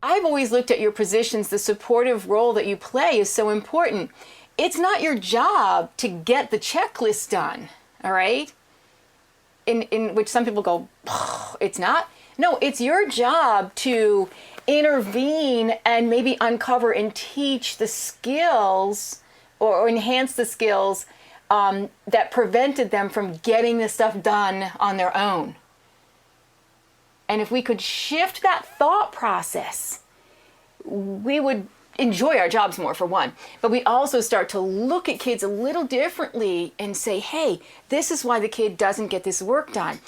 I've always looked at your positions, the supportive role that you play is so important. It's not your job to get the checklist done, all right? In which some people go, it's not. No, it's your job to intervene and maybe uncover and teach the skills or enhance the skills that prevented them from getting this stuff done on their own. And if we could shift that thought process, we would enjoy our jobs more, for one. But we also start to look at kids a little differently and say, hey, this is why the kid doesn't get this work done.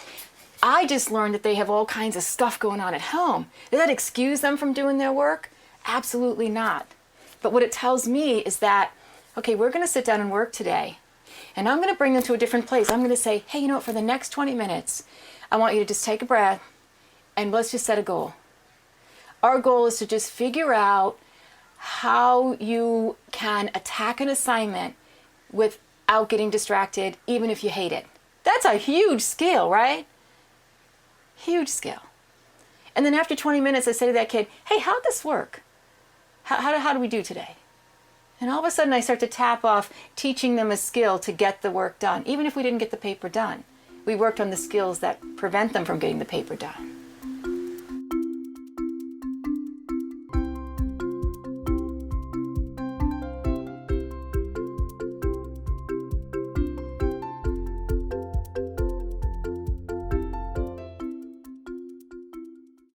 I just learned that they have all kinds of stuff going on at home. Does that excuse them from doing their work? Absolutely not. But what it tells me is that, okay, we're going to sit down and work today. And I'm going to bring them to a different place. I'm going to say, hey, you know what, for the next 20 minutes, I want you to just take a breath and let's just set a goal. Our goal is to just figure out how you can attack an assignment without getting distracted, even if you hate it. That's a huge skill, right? Huge skill. And then after 20 minutes, I say to that kid, hey, how'd this work? How do we do today? And all of a sudden, I start to tap off teaching them a skill to get the work done. Even if we didn't get the paper done, we worked on the skills that prevent them from getting the paper done.